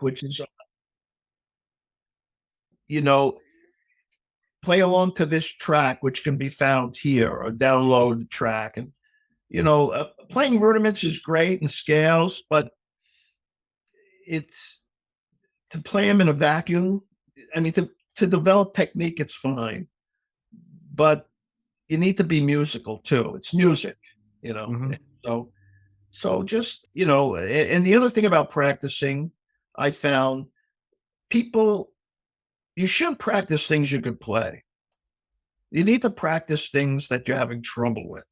which is, you know, play along to this track, which can be found here, or download the track. And, playing rudiments is great and scales, but it's to play them in a vacuum. I mean, to develop technique, it's fine, but you need to be musical too. It's music, you know. Hmm. So, so just and the other thing about practicing, I found people you shouldn't practice things you could play. You need to practice things that you're having trouble with.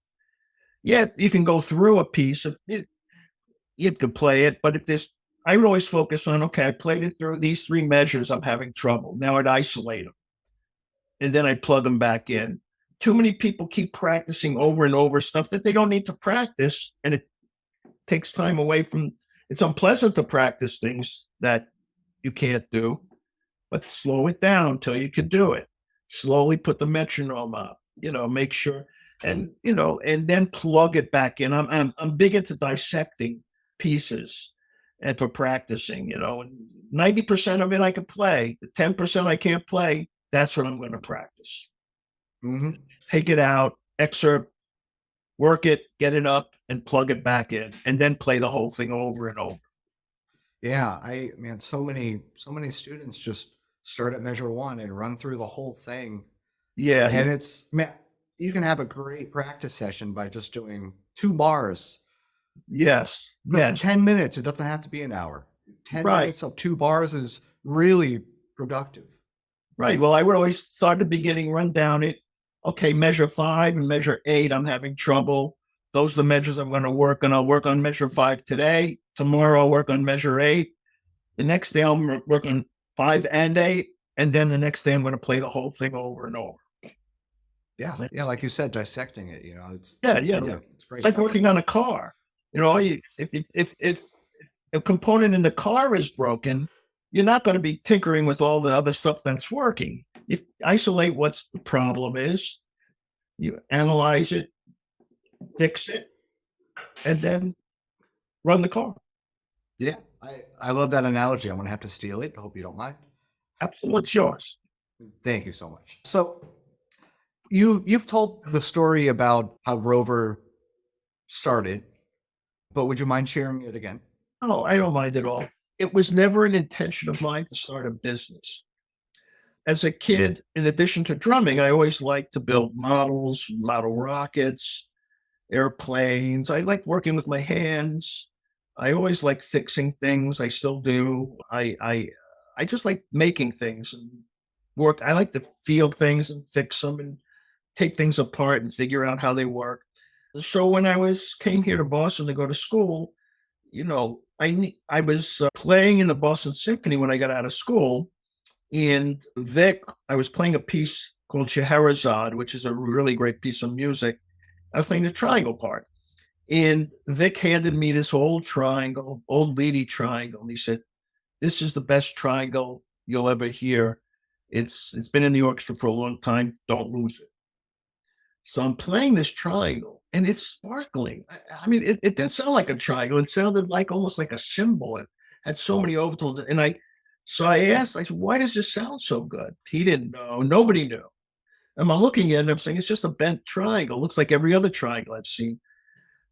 Yeah, you can go through a piece of it, you could play it, but if this, I would always focus on, okay, I played it through these three measures, I'm having trouble. Now I'd isolate them and then I'd plug them back in. Too many people keep practicing over and over stuff that they don't need to practice, and it takes time away from. It's unpleasant to practice things that you can't do, but slow it down till you can do it. Slowly put the metronome up, make sure, and then plug it back in. I'm big into dissecting pieces and for practicing, and 90% of it I can play. The 10% I can't play, that's what I'm going to practice. Hmm. Take it out, excerpt, work it, get it up, and plug it back in, and then play the whole thing over and over. Yeah, man, so many students just start at measure one and run through the whole thing. Yeah. And it's, man, you can have a great practice session by just doing 2 bars Yes. for Yes. 10 minutes. It doesn't have to be an hour. 10 Right. minutes of 2 bars is really productive. Right. Well, I would always start at the beginning, run down it. Okay, measure 5 and measure 8, I'm having trouble. Those are the measures I'm going to work on. I'll work on measure 5 today. Tomorrow I'll work on measure 8. The next day I'll work on 5 and 8. And then the next day I'm going to play the whole thing over and over. Yeah. Yeah. Like you said, dissecting it, Yeah. it's great. It's like working on a car. If a component in the car is broken, you're not going to be tinkering with all the other stuff that's working. You isolate what the problem is, you analyze it, fix it, and then run the car. Yeah. I love that analogy. I'm going to have to steal it. I hope you don't mind. Absolutely, it's yours. Thank you so much. So you've told the story about how Rover started, but would you mind sharing it again? Oh, I don't mind at all. It was never an intention of mine to start a business. As a kid, in addition to drumming, I always liked to build models, model rockets, airplanes. I like working with my hands. I always like fixing things. I still do. I just like making things and work. I like to feel things and fix them and take things apart and figure out how they work. So when came here to Boston to go to school, I was playing in the Boston Symphony when I got out of school. And Vic, I was playing a piece called Scheherazade, which is a really great piece of music. I was playing the triangle part. And Vic handed me this old triangle, old lady triangle. And he said, "This is the best triangle you'll ever hear. It's been in the orchestra for a long time. Don't lose it." So I'm playing this triangle and it's sparkling. I mean, it didn't sound like a triangle. It sounded like almost like a symbol. It had so many overtones. So I asked, I said, "Why does this sound so good?" He didn't know. Nobody knew. And I'm looking at it and I'm saying, "It's just a bent triangle. It looks like every other triangle I've seen."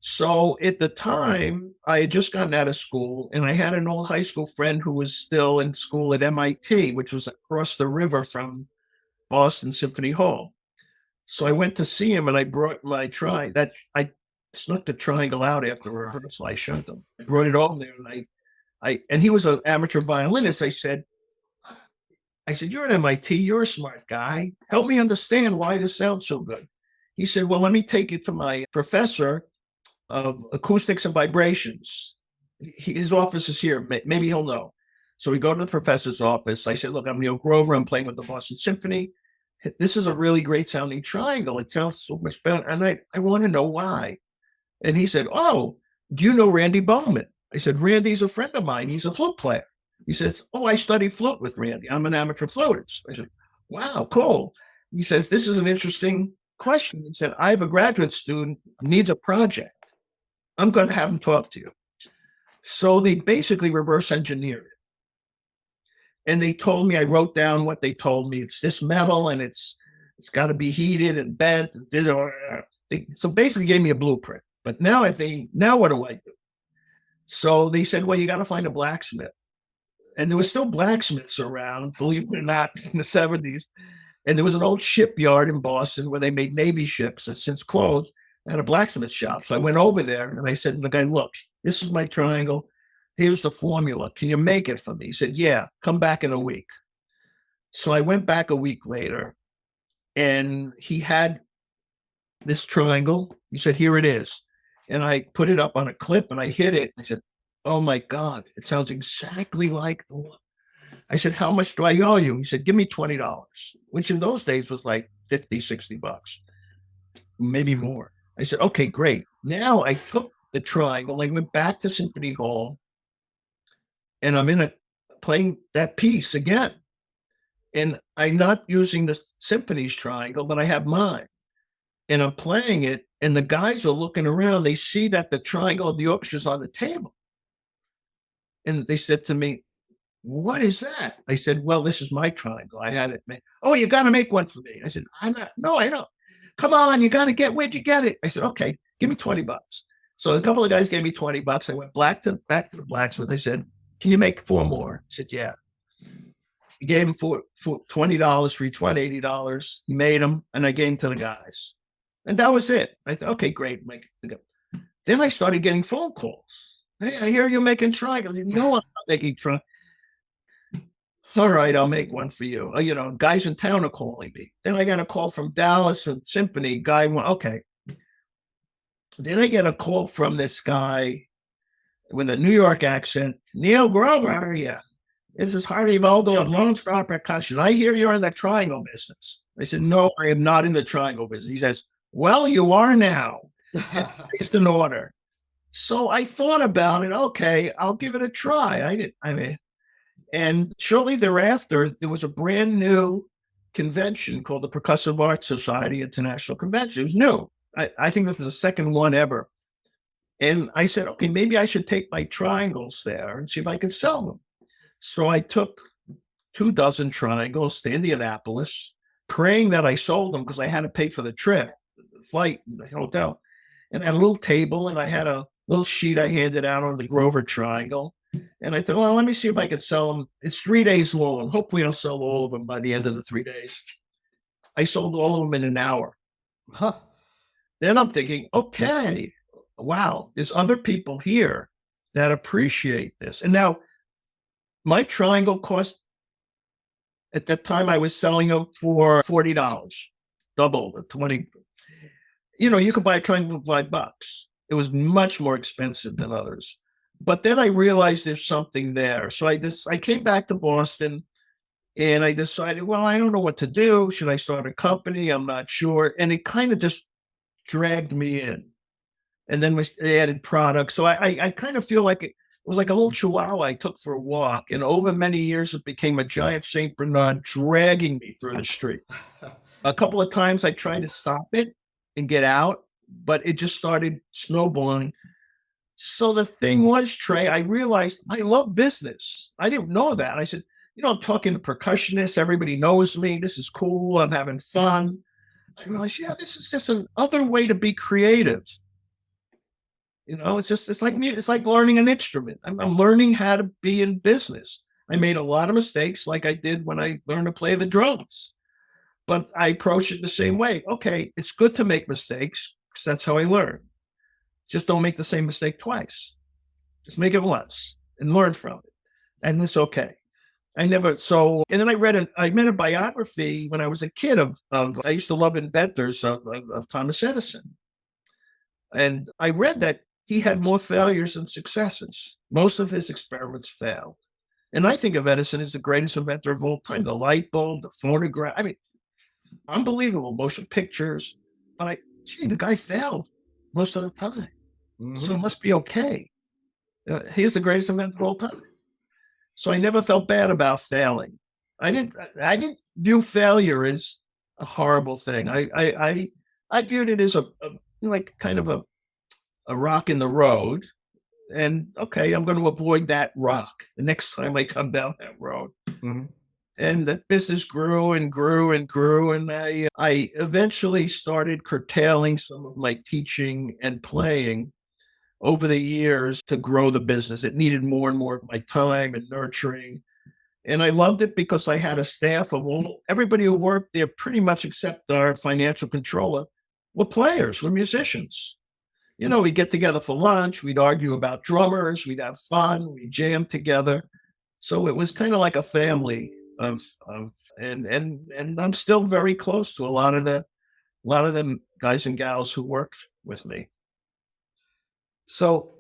So at the time, I had just gotten out of school and I had an old high school friend who was still in school at MIT, which was across the river from Boston Symphony Hall. So I went to see him and I brought my that I snuck the triangle out after rehearsal. I showed them. I brought it over there and and he was an amateur violinist. I said, "You're at MIT, you're a smart guy. Help me understand why this sounds so good." He said, "Well, let me take you to my professor of acoustics and vibrations. His office is here. Maybe he'll know." So we go to the professor's office. I said, "Look, I'm Neil Grover. I'm playing with the Boston Symphony. This is a really great sounding triangle. It sounds so much better. And I want to know why." And he said, "Oh, do you know Randy Bowman?" I said, "Randy's a friend of mine. He's a flute player." He says, "Oh, I studied flute with Randy. I'm an amateur flutist." I said, "Wow, cool." He says, "This is an interesting question." He said, "I have a graduate student needs a project. I'm going to have him talk to you." So they basically reverse engineered it. And they told me, I wrote down what they told me. It's this metal and it's got to be heated and bent. So basically gave me a blueprint. But now now what do I do? So they said, well, you got to find a blacksmith. And there was still blacksmiths around, believe it or not, in the 70s. And there was an old shipyard in Boston where they made Navy ships that's since closed. I had a blacksmith shop. So I went over there and I said to the guy, look, this is my triangle. Here's the formula. Can you make it for me? He said, yeah, come back in a week. So I went back a week later and he had this triangle. He said, here it is. And I put it up on a clip and I hit it. I said, oh my God, it sounds exactly like the one. I said, how much do I owe you? He said, give me $20, which in those days was like 50, 60 bucks, maybe more. I said, okay, great. Now I took the triangle, I went back to Symphony Hall and I'm playing that piece again. And I'm not using the symphony's triangle, but I have mine. And I'm playing it, and the guys are looking around. They see that the triangle of the orchestra is on the table. And they said to me, what is that? I said, well, this is my triangle. I had it made. Oh, you got to make one for me. I said, I know. Come on, you got to where'd you get it? I said, okay, give me $20. So a couple of guys gave me $20. I went back to the blacksmith. I said, can you make 4 more? He said, yeah. He gave him for $20 for each one, $80. He made them, and I gave them to the guys. And that was it. I thought, okay, great. Then I started getting phone calls. Hey, I hear you're making triangles. No, I'm not making triangles. All right, I'll make one for you. Guys in town are calling me. Then I got a call from Dallas from Symphony. Guy went, okay. Then I get a call from this guy with a New York accent. Neil Grover, yeah. This is Harvey Vogel of Lone Star Percussion. I hear you're in the triangle business. I said, no, I am not in the triangle business. He says, well, you are now. It's an order. So I thought about it. Okay, I'll give it a try. And shortly thereafter, there was a brand new convention called the Percussive Arts Society International Convention. It was new. I think this was the second one ever. And I said, okay, maybe I should take my triangles there and see if I can sell them. So I took 24 triangles to Indianapolis, praying that I sold them because I had to pay for the trip, the flight, the hotel. And I had a little table and I had a little sheet I handed out on the Grover triangle. And I thought, well, let me see if I can sell them. It's 3 days long. Hopefully I'll sell all of them by the end of the 3 days. I sold all of them in an hour. Huh. Then I'm thinking, okay, wow, there's other people here that appreciate this. And now my triangle cost, at that time I was selling them for $40, double the 20. You could buy a triangle for $5. It was much more expensive than others. But then I realized there's something there. So I came back to Boston and I decided, well, I don't know what to do. Should I start a company? I'm not sure. And it kind of just dragged me in. And then we added products. So I kind of feel like it was like a little chihuahua I took for a walk. And over many years, it became a giant St. Bernard dragging me through the street. A couple of times I tried to stop it and get out, but it just started snowballing. So the thing was, Trey, I realized I love business. I didn't know that. I said, I'm talking to percussionists. Everybody knows me. This is cool. I'm having fun. I realized, yeah, this is just another way to be creative. It's like learning an instrument. I'm learning how to be in business. I made a lot of mistakes like I did when I learned to play the drums, but I approach it the same way. Okay, it's good to make mistakes because that's how I learn. Just don't make the same mistake twice. Just make it once and learn from it. And it's okay. And then I read a biography when I was a kid of I used to love inventors of Thomas Edison. And I read that he had more failures than successes. Most of his experiments failed. And I think of Edison as the greatest inventor of all time. The light bulb, the phonograph. Unbelievable. Motion pictures. But the guy failed most of the time. Mm-hmm. So it must be okay. He's the greatest inventor of all time. So I never felt bad about failing. I didn't view failure as a horrible thing. I viewed it as a kind of a rock in the road. And okay, I'm going to avoid that rock the next time I come down that road. Mhm. And the business grew and grew and grew. And I eventually started curtailing some of my teaching and playing over the years to grow the business. It needed more and more of my time and nurturing. And I loved it because I had a staff of everybody who worked there, pretty much except our financial controller, were players, were musicians. We'd get together for lunch, we'd argue about drummers, we'd have fun, we'd jam together. So it was kind of like a family of and I'm still very close to a lot of them guys and gals who worked with me. So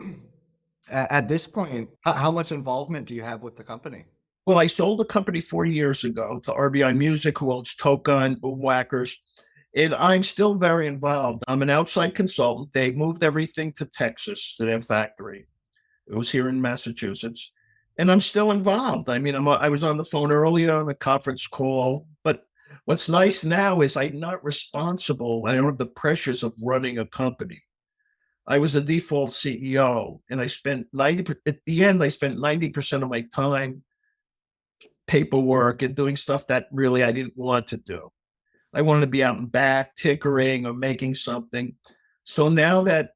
at this point, how much involvement do you have with the company? Well, I sold the company 4 years ago to RBI Music, who owns Toka and Boomwhackers, and I'm still very involved. I'm an outside consultant. They moved everything to Texas, to their factory. It was here in Massachusetts, and I'm still involved. I mean, I was on the phone earlier on a conference call, but what's nice now is I'm not responsible. I don't have the pressures of running a company. I was a default CEO, and I spent 90 at the end. I spent 90% of my time paperwork and doing stuff that really I didn't want to do. I wanted to be out and back, tinkering or making something. So now that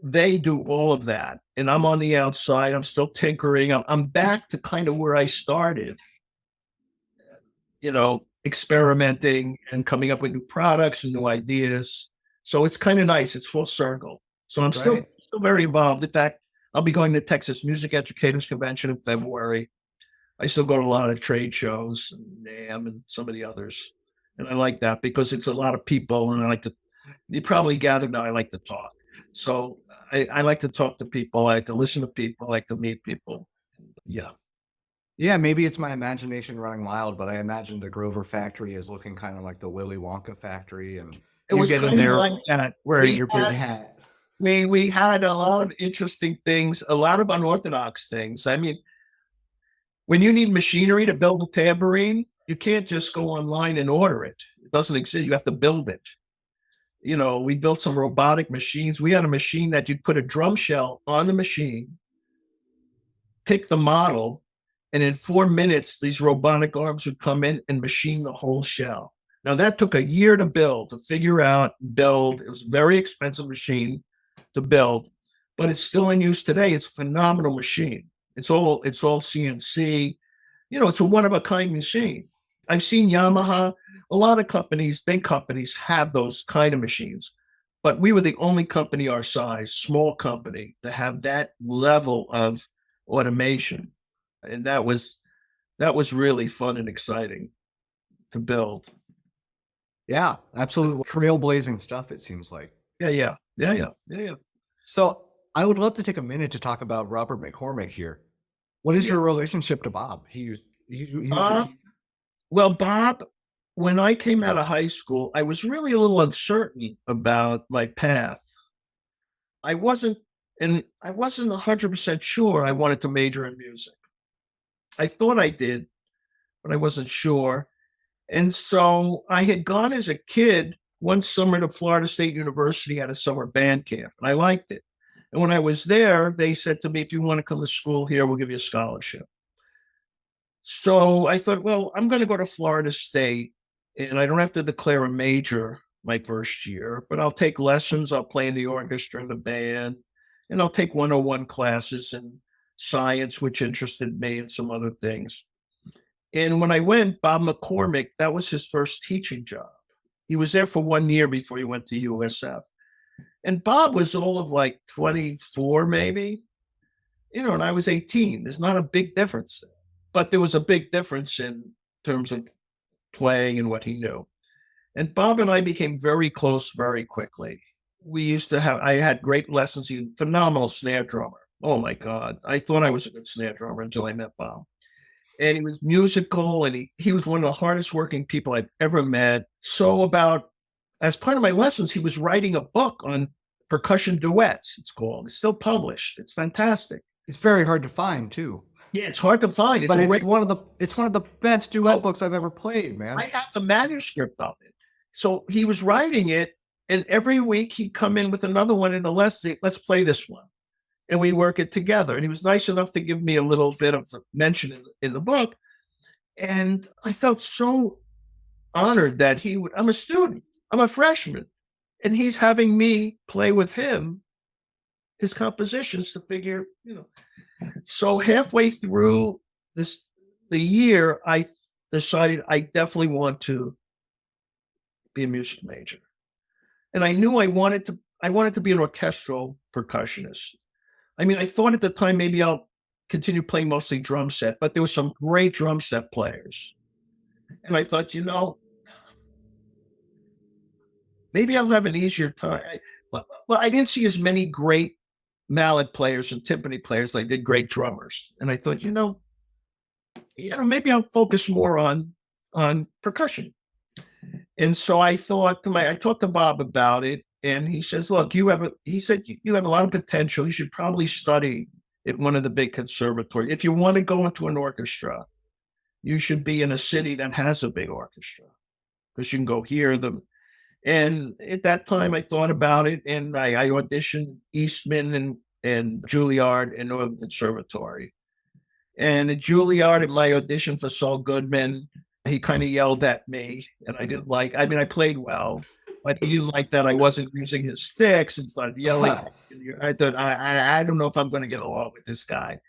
they do all of that, and I'm on the outside, I'm still tinkering. I'm back to kind of where I started, experimenting and coming up with new products and new ideas. So it's kind of nice. It's full circle. So I'm still, Right. still very involved. In fact, I'll be going to Texas Music Educators Convention in February. I still go to a lot of trade shows, and NAM and some of the others. And I like that because it's a lot of people, and you probably gathered that I like to talk. So I like to talk to people. I like to listen to people. I like to meet people. Yeah. Yeah, maybe it's my imagination running wild, but I imagine the Grover factory is looking kind of like the Willy Wonka factory, and It you was get in kind of there like that. wearing your big hat. We had a lot of interesting things, a lot of unorthodox things. I mean, when you need machinery to build a tambourine, you can't just go online and order it. It doesn't exist. You have to build it. We built some robotic machines. We had a machine that you'd put a drum shell on the machine, pick the model, and in 4 minutes, these robotic arms would come in and machine the whole shell. Now, that took a year to build, to figure out, build. It was a very expensive machine to build, but it's still in use today. It's a phenomenal machine. It's all CNC. It's a one of a kind machine. I've seen Yamaha, a lot of companies, big companies have those kind of machines, but we were the only company our size, small company, to have that level of automation. And that was really fun and exciting to build. Yeah, absolutely trailblazing stuff, it seems like. Yeah, yeah, yeah, yeah, yeah, yeah. So I would love to take a minute to talk about Robert McCormick here. What is Yeah. your relationship to Bob? He was your Uh, teacher? well, Bob, when I came out of high school, I was really a little uncertain about my path. I wasn't, and I wasn't 100% sure I wanted to major in music. I thought I did, but I wasn't sure. And so I had gone as a kid one summer to Florida State University at a summer band camp, and I liked it. And when I was there, they said to me, if you want to come to school here, we'll give you a scholarship. So I thought, well, I'm going to go to Florida State, and I don't have to declare a major my first year, but I'll take lessons. I'll play in the orchestra and the band, and I'll take 101 classes in science, which interested me, and some other things. And when I went, Bob McCormick, that was his first teaching job. He was there for 1 year before he went to USF. And Bob was all of like 24, maybe, and I was 18. There's not a big difference, but there was a big difference in terms of playing and what he knew. And Bob and I became very close very quickly. I had great lessons. He was a phenomenal snare drummer. Oh my God. I thought I was a good snare drummer until I met Bob. And he was musical, and he was one of the hardest working people I've ever met. So as part of my lessons, he was writing a book on percussion duets, it's called. It's still published. It's fantastic. It's very hard to find too. Yeah, it's hard to find. But a it's great- one of the best duet Oh. books I've ever played, man. I have the manuscript of it. So he was writing it, and every week he'd come in with another one in the lesson. Let's play this one. And we work it together. And he was nice enough to give me a little bit of mention in the book. And I felt so honored that I'm a student, I'm a freshman, and he's having me play with him, his compositions to figure, So halfway through this, the year, I decided I definitely want to be a music major. And I knew I wanted to be an orchestral percussionist. I mean, I thought at the time maybe I'll continue playing mostly drum set, but there were some great drum set players. And I thought, maybe I'll have an easier time. Well, I didn't see as many great mallet players and timpani players. I did great drummers. And I thought, maybe I'll focus more on percussion. And so I talked to Bob about it, and he says, look, you have a lot of potential. You should probably study at one of the big conservatories. If you want to go into an orchestra, you should be in a city that has a big orchestra because you can go hear them. And at that time, I thought about it, and I auditioned Eastman and Juilliard and Northern Conservatory. And at Juilliard, at my audition for Saul Goodman, he kind of yelled at me, and I played well, but he didn't like that I wasn't using his sticks and started yelling. I thought, I don't know if I'm going to get along with this guy.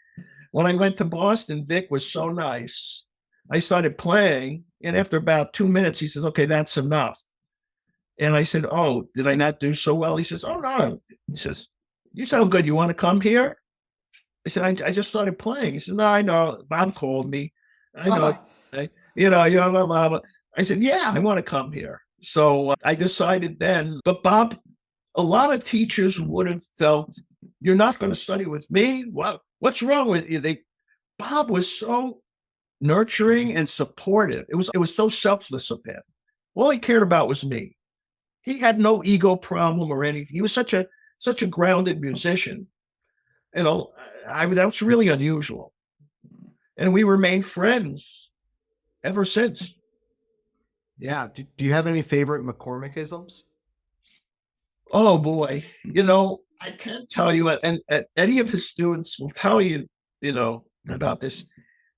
When I went to Boston, Vic was so nice. I started playing, and after about 2 minutes, he says, okay, that's enough. And I said, oh, did I not do so well? He says, oh, no. He says, you sound good. You want to come here? I said, I just started playing. He said, no, I know. Bob called me. I know. Blah, blah, blah. I said, yeah, I want to come here. So I decided then, but Bob, a lot of teachers would have felt, you're not going to study with me? What's wrong with you? Bob was so nurturing and supportive. It was so selfless of him. All he cared about was me. He had no ego problem or anything. He was such a grounded musician. That's really unusual. And we remained friends ever since. Yeah. Do you have any favorite McCormickisms? Oh boy. I can't tell you, and any of his students will tell you, about this.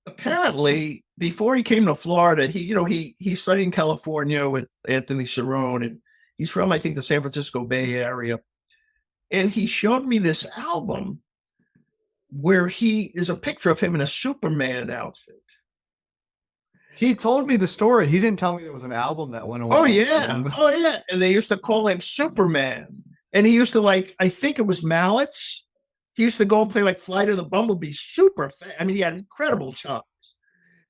Apparently, before he came to Florida, he studied in California with Anthony Cerrone, and he's from, I think, the San Francisco Bay Area. And he showed me this album where he is a picture of him in a Superman outfit. He told me the story. He didn't tell me there was an album that went away. Oh yeah. And they used to call him Superman. And he used to I think it was mallets. He used to go and play like Flight of the Bumblebee, super fast. I mean, he had incredible chops.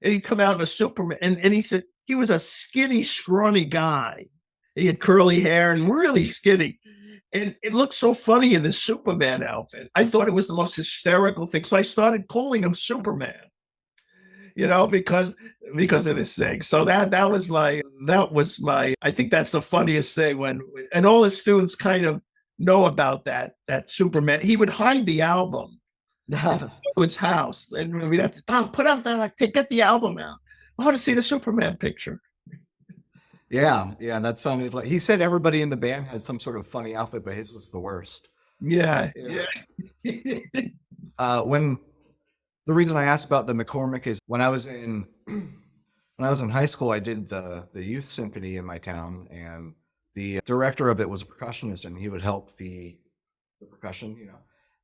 And he'd come out in a Superman. And he said he was a skinny, scrawny guy. He had curly hair and really skinny. And it looked so funny in this Superman outfit. I thought it was the most hysterical thing. So I started calling him Superman, because of this thing. So that was my, I think that's the funniest thing and all the students kind of know about that Superman. He would hide the album to his house, and we'd have to put out that, get the album out. I want to see the Superman picture. Yeah, that sounded like he said everybody in the band had some sort of funny outfit, but his was the worst. Yeah. When the reason I asked about the McCormick is when I was in high school, I did the youth symphony in my town, and the director of it was a percussionist, and he would help the percussion,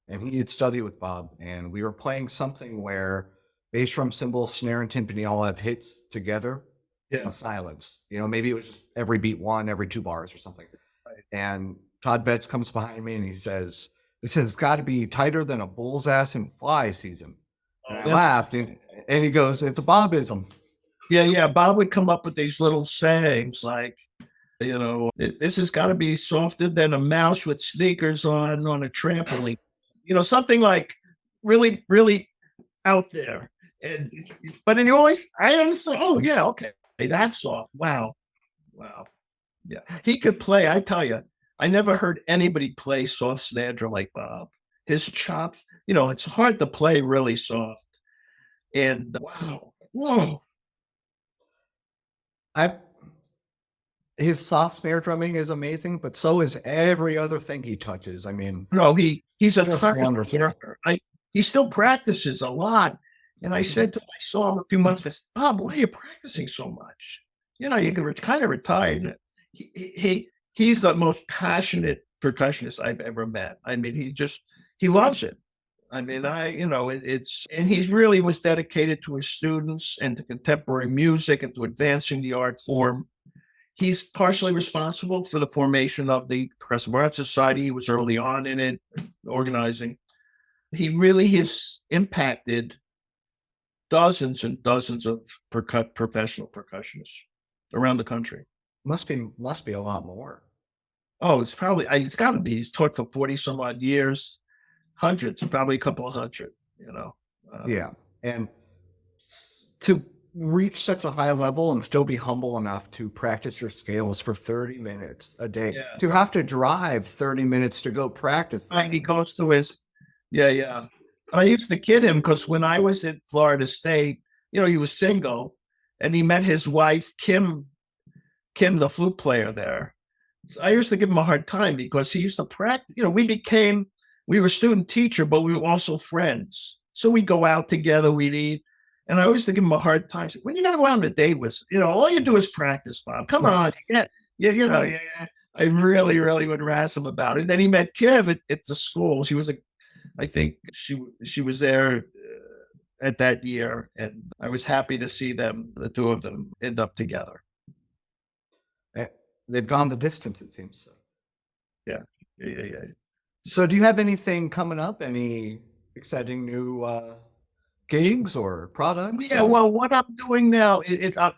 and he had studied with Bob, and we were playing something where bass drum, cymbal, snare, and timpani all have hits together. Yeah. Silence. Maybe it was just every beat one, every 2 bars or something. Right. And Todd Betts comes behind me and he says, it's got to be tighter than a bull's ass in fly season. And I laughed, and he goes, it's a Bobism. Yeah. Bob would come up with these little sayings like, this has got to be softer than a mouse with sneakers on a trampoline. Something like really, really out there. But you always, I understand, oh yeah, okay. That's soft. Wow. Yeah. He could play. I tell you, I never heard anybody play soft snare drum like Bob. His chops, it's hard to play really soft. And whoa. His soft snare drumming is amazing, but so is every other thing he touches. I mean, he's a wonderful. He still practices a lot. And I said to him, I saw him a few months ago, I said, Bob, why are you practicing so much? You know, you're kind of retired. He's the most passionate percussionist I've ever met. I mean, he loves it. I mean, and he really was dedicated to his students and to contemporary music and to advancing the art form. He's partially responsible for the formation of the Progressive Art Society. He was early on in it, organizing. He really has impacted dozens and dozens of professional percussionists around the country. Must be a lot more. Oh, it's got to be. He's taught for 40 some odd years, hundreds, probably a couple of hundred, you know. Yeah. And to reach such a high level and still be humble enough to practice your scales for 30 minutes a day, Yeah. to have to drive 30 minutes to go practice. And he goes to his, yeah. I used to kid him because when I was at Florida State, he was single and he met his wife, Kim, the flute player there. So I used to give him a hard time because he used to practice. We were student teacher, but we were also friends. So we'd go out together, we'd eat. And I always give him a hard time. When you got to go out on a date with, all you do is practice, Bob. Come on. Yeah. I really, really would razz him about it. And then he met Kev at the school. I think she was there at that year. And I was happy to see the two of them end up together. They've gone the distance, it seems. So. Yeah. So do you have anything coming up? Any exciting new gigs or products? Yeah, well, what I'm doing now is I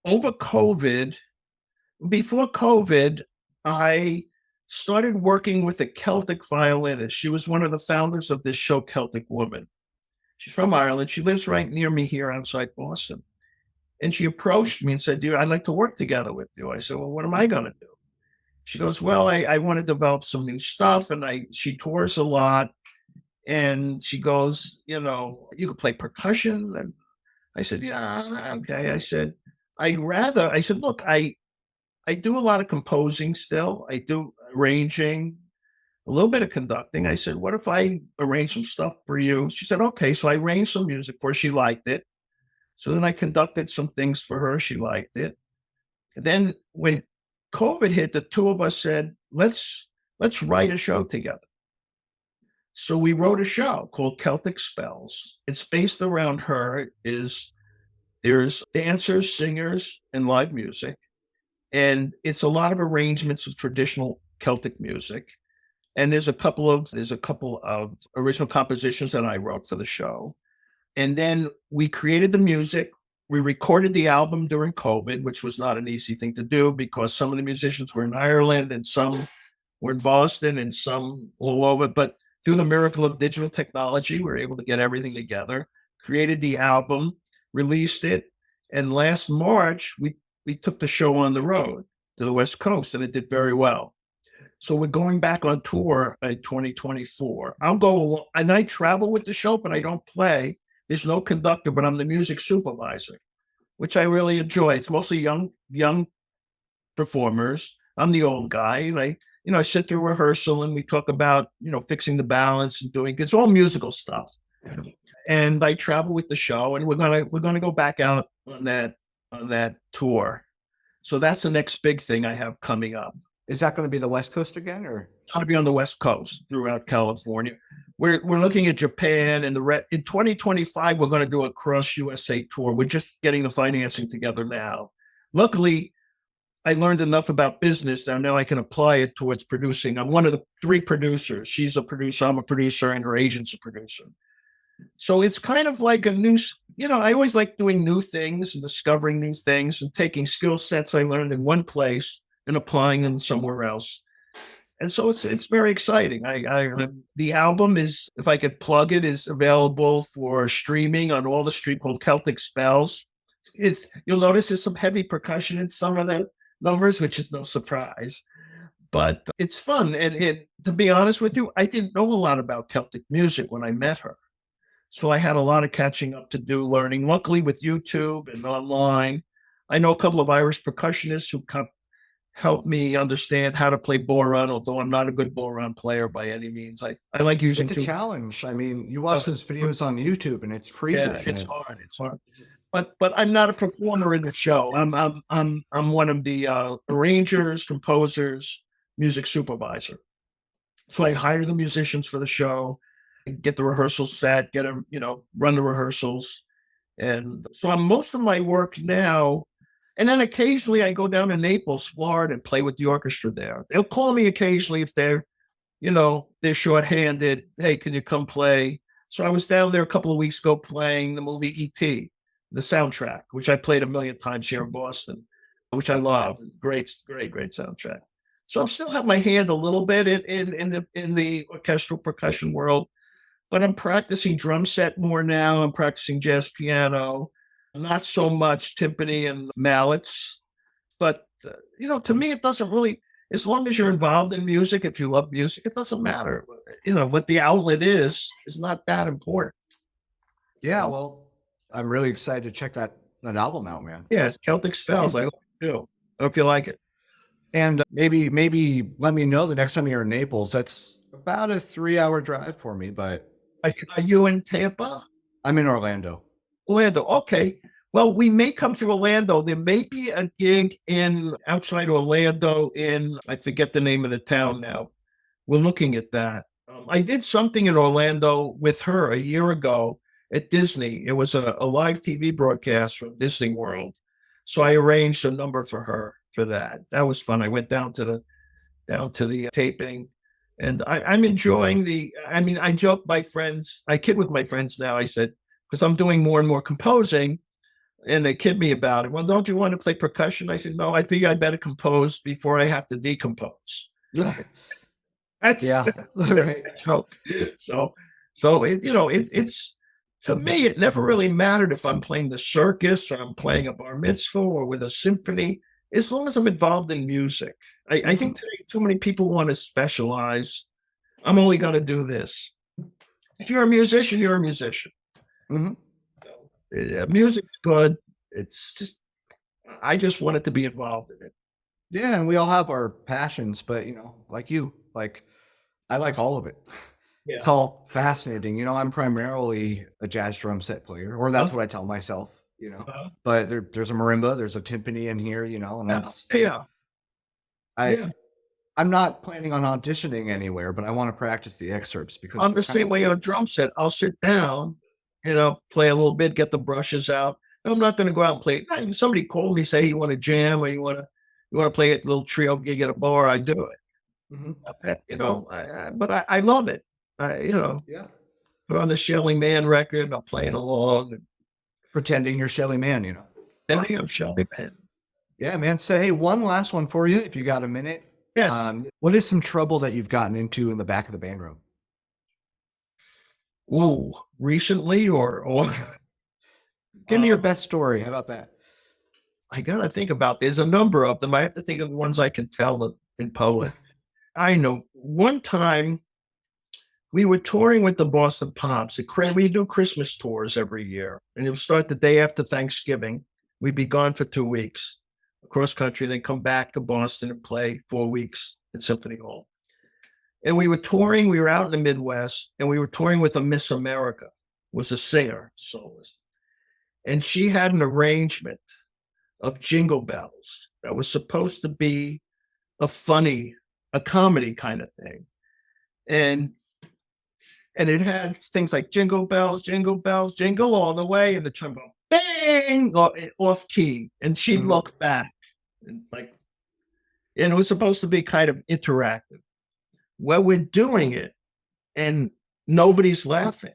over COVID, before COVID, I started working with a Celtic violinist. She was one of the founders of this show, Celtic Woman. She's from Ireland. She lives right near me here outside Boston. And she approached me and said, "Dear, I'd like to work together with you." I said, "Well, what am I going to do?" She goes, "Well, I want to develop some new stuff." And she tours a lot. And she goes, "You can play percussion." And I said, "Yeah, okay." I said, "Look, I do a lot of composing still. I do arranging, a little bit of conducting." I said, "What if I arrange some stuff for you?" She said, "Okay." So I arranged some music for her. She liked it. So then I conducted some things for her. She liked it. And then when COVID hit, the two of us said, let's write a show together. So we wrote a show called Celtic Spells. It's based around her. There's dancers, singers, and live music. And it's a lot of arrangements of traditional Celtic music. And there's a couple of original compositions that I wrote for the show. And then we created the music. We recorded the album during COVID, which was not an easy thing to do because some of the musicians were in Ireland and some were in Boston and some all over. But through the miracle of digital technology, we were able to get everything together, created the album, released it. And last March, we took the show on the road to the West Coast, and it did very well. So we're going back on tour in 2024. I'll go along, and I travel with the show, but I don't play. There's no conductor, but I'm the music supervisor, which I really enjoy. It's mostly young performers. I'm the old guy. And I sit through rehearsal and we talk about, fixing the balance and it's all musical stuff. And I travel with the show, and we're gonna go back out on that tour. So that's the next big thing I have coming up. Is that going to be the West Coast again, or it's going to be on the West Coast throughout California? We're looking at Japan, and in 2025 we're going to do a cross USA tour. We're just getting the financing together now. Luckily, I learned enough about business that now I can apply it towards producing. I'm one of the 3 producers. She's a producer, I'm a producer, and her agent's a producer. So it's kind of like a new, I always like doing new things and discovering new things and taking skill sets I learned in one place and applying them somewhere else. And so it's very exciting. The album is, if I could plug it, is available for streaming on all the stream called Celtic Spells. You'll notice there's some heavy percussion in some of the numbers, which is no surprise. But it's fun. And to be honest with you, I didn't know a lot about Celtic music when I met her. So I had a lot of catching up to do, learning. Luckily, with YouTube and online, I know a couple of Irish percussionists who helped me understand how to play ball run, although I'm not a good ball run player by any means. I like using It's a two. challenge. I mean, you watch those videos on YouTube and it's freakish. Yeah, it's hard. It's hard. But I'm not a performer in the show. I'm one of the arrangers, composers, music supervisor. So I hire the musicians for the show, get the rehearsals set, get them, run the rehearsals. And so I'm most of my work now. And then occasionally I go down to Naples, Florida, and play with the orchestra there. They'll call me occasionally if they're shorthanded. Hey, can you come play? So I was down there a couple of weeks ago playing the movie E.T., the soundtrack, which I played a million times here in Boston, which I love. Great, great, great soundtrack. So I still have my hand a little bit in the orchestral percussion world, but I'm practicing drum set more now. I'm practicing jazz piano, not so much timpani and mallets. But to me, it doesn't really. As long as you're involved in music, if you love music, it doesn't matter. What the outlet is not that important. Yeah, well, I'm really excited to check that album out, man. Yeah, it's Celtic Spells. I hope you do. I hope you like it. And maybe let me know the next time you're in Naples. That's about a 3-hour drive for me, but Are you in Tampa? I'm in Orlando. Orlando. Okay. Well, we may come to Orlando. There may be a gig outside Orlando I forget the name of the town now. We're looking at that. I did something in Orlando with her a year ago at Disney. It was a live TV broadcast from Disney World. So I arranged a number for her for that. That was fun. I went down to the taping, and I'm enjoying I joke my friends, I kid with my friends now. I said, because I'm doing more and more composing, and they kid me about it. Well, don't you want to play percussion? I said, no, I think I better compose before I have to decompose. That's Right. So it's to me, it never really mattered if I'm playing the circus or I'm playing a bar mitzvah or with a symphony, as long as I'm involved in music. I think today too many people want to specialize. I'm only going to do this. If you're a musician, you're a musician. Mm-hmm. Music's good. It's just, I just wanted to be involved in it. Yeah, and we all have our passions, but like I like all of it. Yeah. It's all fascinating. I'm primarily a jazz drum set player, or that's what I tell myself, Uh-huh. But there's a marimba, there's a timpani in here, and Yeah. I'm not planning on auditioning anywhere, but I want to practice the excerpts because I'm the same way on a drum set. I'll sit down, play a little bit, get the brushes out. And I'm not going to go out and play. Somebody called me, say you want to jam or you want to play a little trio gig at a bar. I do it. Mm-hmm. But I love it. Yeah. Put on the Shelly Manne record. I'm playing along and Pretending you're Shelly Manne, then I am Shelly Manne. Yeah, man. So, hey, one last one for you, if you got a minute. Yes. What is some trouble that you've gotten into in the back of the band room? Ooh, recently or Give me your best story. How about that? I gotta think about. There's a number of them. I have to think of the ones I can tell in public. I know one time we were touring with the Boston Pops. We do Christmas tours every year, and it would start the day after Thanksgiving. We'd be gone for 2 weeks across country, then come back to Boston and play 4 weeks at Symphony Hall. And we were touring. We were out in the Midwest, and we were touring with a Miss America, was a singer, soloist, and she had an arrangement of Jingle Bells that was supposed to be a comedy kind of thing. And it had things like jingle bells, jingle all the way, and the trombone, bang, off key. And she'd look back and it was supposed to be kind of interactive. Well, we're doing it and nobody's laughing.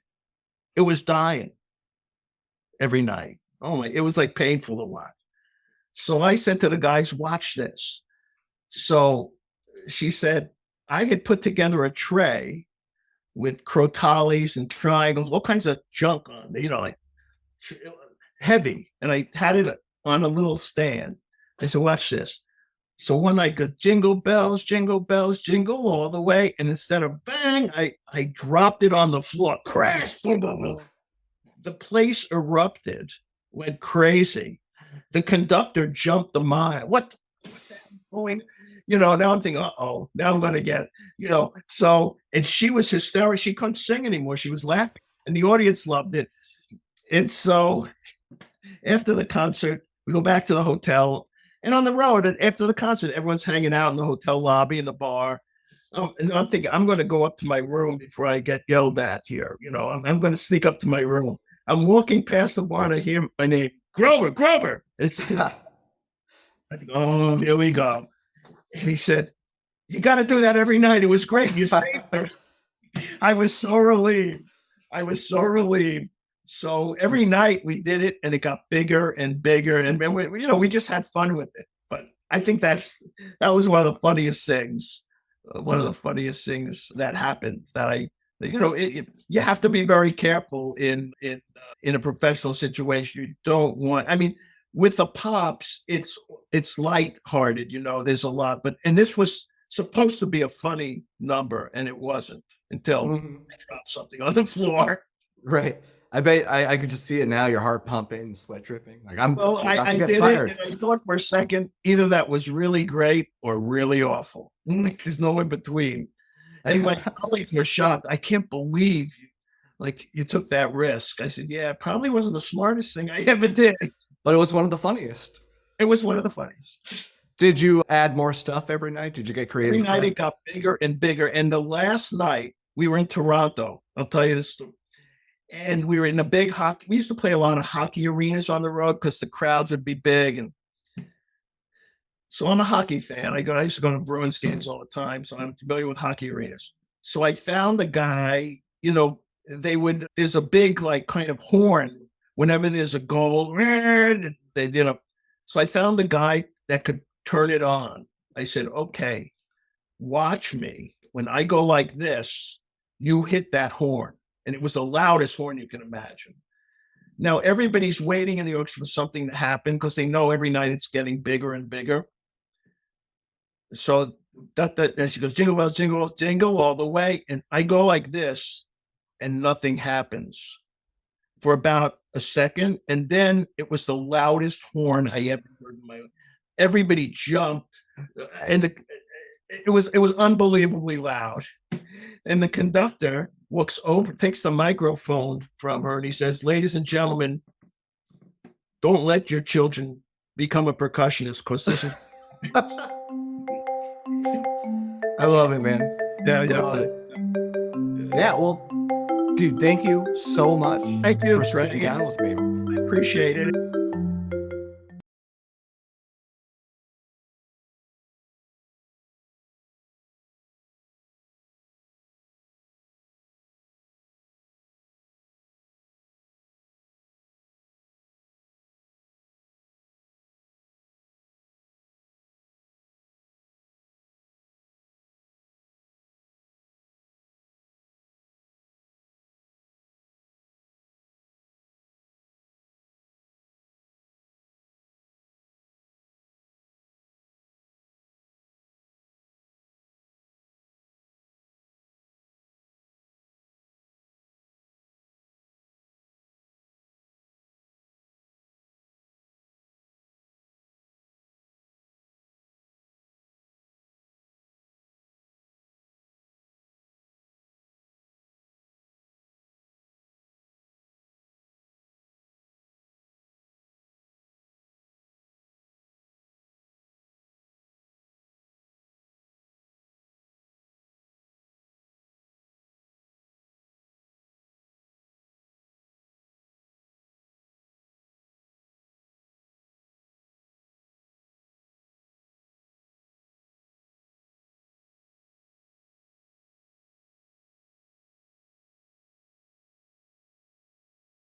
It was dying every night. It was like painful to watch. So I said to the guys, watch this. So she said, I had put together a tray with crotalis and triangles, all kinds of junk on, heavy. And I had it on a little stand. I said, watch this. So one night, go jingle bells, jingle all the way. And instead of bang, I dropped it on the floor, crash. The place erupted, went crazy. The conductor jumped a mile. What the hell going? now I'm thinking, oh, now I'm going to get, so, and she was hysterical. She couldn't sing anymore. She was laughing and the audience loved it. And so after the concert, we go back to the hotel and on the road. And after the concert, everyone's hanging out in the hotel lobby in the bar. And I'm thinking, I'm going to go up to my room before I get yelled at here. I'm going to sneak up to my room. I'm walking past the bar and I hear my name, Grover, Grover. It's, I think, oh, here we go. And he said, you got to do that every night. It was great. You saved her. I was so relieved. So every night we did it and it got bigger and bigger. And we just had fun with it. But I think that was one of the funniest things. One of the funniest things that happened that you have to be very careful in a professional situation. You don't want, with the Pops, it's lighthearted, there's a lot, and this was supposed to be a funny number and it wasn't until I dropped something on the floor. Right. I bet I could just see it now. Your heart pumping, sweat dripping. Like I did it. And I thought for a second, either that was really great or really awful. There's no in between. And my colleagues were shocked. I can't believe you took that risk. I said, yeah, it probably wasn't the smartest thing I ever did. But it was one of the funniest. It was one of the funniest. Did you add more stuff every night? Did you get creative? Every night it got bigger and bigger. And the last night we were in Toronto. I'll tell you this story. And we were in a big hockey. We used to play a lot of hockey arenas on the road because the crowds would be big. And so I'm a hockey fan. I used to go to Bruins games all the time. So I'm familiar with hockey arenas. So I found a guy, there's a big, kind of horn whenever there's a goal. So I found the guy that could turn it on. I said, okay, watch me. When I go like this, you hit that horn. And it was the loudest horn you can imagine. Now, everybody's waiting in the auction for something to happen because they know every night it's getting bigger and bigger. So and she goes, jingle bells, jingle, jingle all the way. And I go like this and nothing happens for about a second. And then it was the loudest horn I ever heard in my life. Everybody jumped and it was unbelievably loud. And the conductor walks over, takes the microphone from her, and he says, ladies and gentlemen, don't let your children become a percussionist because this is. I love it, man. Yeah. Yeah, well, dude, thank you so much. Thank you for sitting down with me. I appreciate it.